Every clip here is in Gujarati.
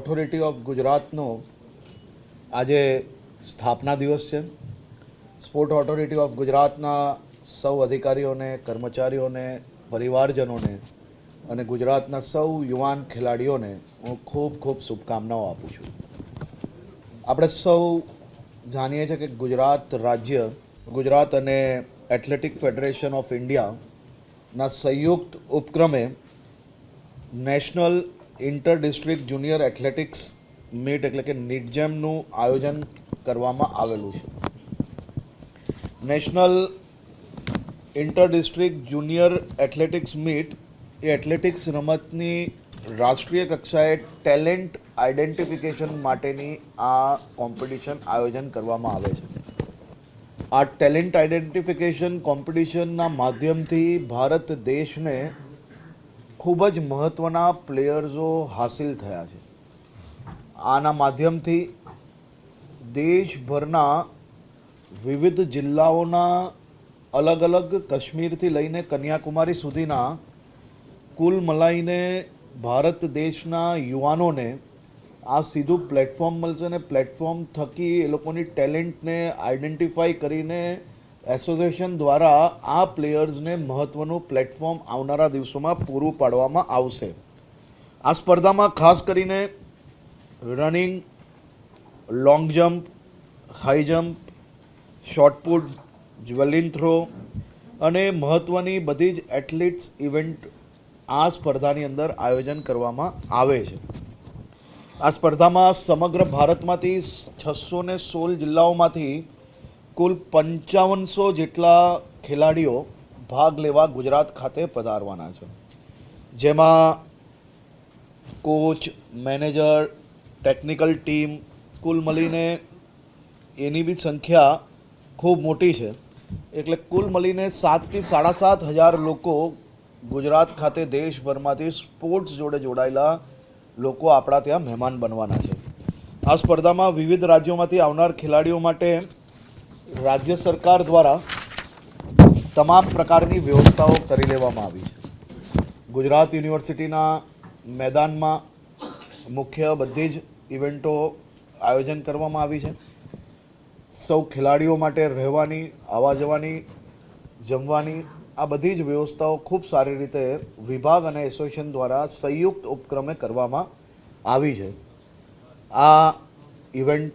ઓથોરિટી ઓફ ગુજરાતનો આજે સ્થાપના દિવસ છે. સ્પોર્ટ ઓથોરિટી ઓફ ગુજરાતના સૌ અધિકારીઓને, કર્મચારીઓને, પરિવારજનોને અને ગુજરાતના સૌ યુવાન ખેલાડીઓને હું ખૂબ ખૂબ શુભકામનાઓ આપું છું. આપણે સૌ જાણીએ છીએ કે ગુજરાત અને એથ્લેટિક ફેડરેશન ઓફ ઇન્ડિયાના સંયુક્ત ઉપક્રમે national inter district junior athletics meet એટલે કે નિટજેમનું આયોજન કરવામાં આવેલું છે. National inter district junior athletics meet એ એથ્લેટિક્સ રમતની રાષ્ટ્રીય કક્ષાએ ટેલેન્ટ આઇડેન્ટિફિકેશન માટેની આ કોમ્પિટિશન આયોજન કરવામાં આવે છે. આ ટેલેન્ટ આઇડેન્ટિફિકેશન કોમ્પિટિશનના માધ્યમથી ભારત દેશને ખૂબ જ મહત્ત્વના પ્લેયર્સો હાસિલ થયા છે. આના માધ્યમથી દેશભરના વિવિધ જિલ્લાઓના અલગ અલગ કાશ્મીરથી લઈને કન્યાકુમારી સુધીના કુલ મલાઈને ભારત દેશના યુવાનોને આ સીધું પ્લેટફોર્મ મળશે અને પ્લેટફોર્મ થકી એ લોકોની ટેલેન્ટને આઈડેન્ટિફાઈ કરીને એસોસિએશન દ્વારા આ પ્લેયર્સને મહત્ત્વનું પ્લેટફોર્મ આવનારા દિવસોમાં પૂરું પાડવામાં આવશે. આ સ્પર્ધામાં ખાસ કરીને running, long jump, high jump, shot put, javelin throw અને મહત્ત્વની બધી જ એથ્લેટિક્સ ઇવેન્ટ આ સ્પર્ધાની અંદર આયોજન કરવામાં આવે છે. આ સ્પર્ધામાં સમગ્ર ભારતમાંથી 616 જિલ્લાઓમાંથી કુલ 5500 જેટલા ખેલાડીઓ ભાગ લેવા ગુજરાત ખાતે પધારવાના છે. જેમાં કોચ, મેનેજર, ટેકનિકલ ટીમ કુલ મળીને એની બી સંખ્યા ખૂબ મોટી છે. એટલે કુલ મળીને 7,000 થી 7,500 લોકો ગુજરાત ખાતે દેશભરમાંથી સ્પોર્ટ્સ જોડે જોડાયેલા લોકો આપણા ત્યાં મહેમાન બનવાના છે. આ સ્પર્ધામાં વિવિધ રાજ્યોમાંથી આવનાર ખેલાડીઓ માટે રાજ્ય સરકાર દ્વારા તમામ પ્રકારની વ્યવસ્થાઓ કરી લેવામાં આવી છે. ગુજરાત યુનિવર્સિટીના મેદાનમાં મુખ્ય બધી જ ઇવેન્ટો આયોજન કરવામાં આવી છે. સૌ ખેલાડીઓ માટે રહેવાની, આવવા જવાની, જમવાની આ બધી જ વ્યવસ્થાઓ ખૂબ સારી રીતે વિભાગ અને એસોસિએશન દ્વારા સંયુક્ત ઉપક્રમે કરવામાં આવી છે. આ ઇવેન્ટ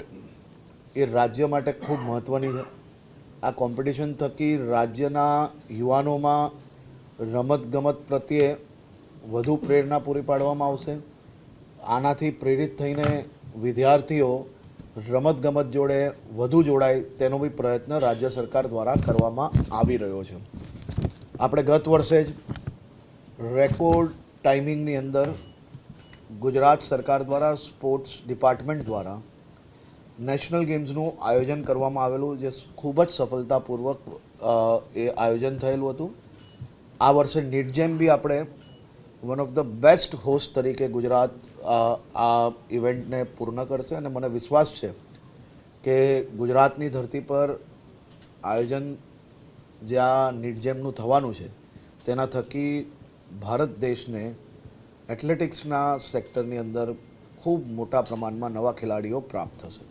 એ રાજ્ય માટે ખૂબ મહત્ત્વની છે. આ કોમ્પિટિશન થકી રાજ્યના યુવાનોમાં રમતગમત પ્રત્યે વધુ પ્રેરણા પૂરી પાડવામાં આવશે. આનાથી પ્રેરિત થઈને વિદ્યાર્થીઓ રમતગમત જોડે વધુ જોડાય તેનો બી પ્રયત્ન રાજ્ય સરકાર દ્વારા કરવામાં આવી રહ્યો છે. આપણે ગત વર્ષે જ રેકોર્ડ ટાઈમિંગની અંદર ગુજરાત સરકાર દ્વારા સ્પોર્ટ્સ ડિપાર્ટમેન્ટ દ્વારા નેશનલ ગેમ્સનું આયોજન કરવામાં આવેલું, જે ખૂબ જ સફળતાપૂર્વક એ આયોજન થયેલું હતું. આ વર્ષે નિટજેમ બી આપણે one of the best host તરીકે ગુજરાત આ ઇવેન્ટને પૂર્ણ કરશે અને મને વિશ્વાસ છે કે ગુજરાતની ધરતી પર આયોજન જ્યાં નિટજેમનું થવાનું છે તેના થકી ભારત દેશને એથ્લેટિક્સના સેક્ટરની અંદર ખૂબ મોટા પ્રમાણમાં નવા ખેલાડીઓ પ્રાપ્ત થશે.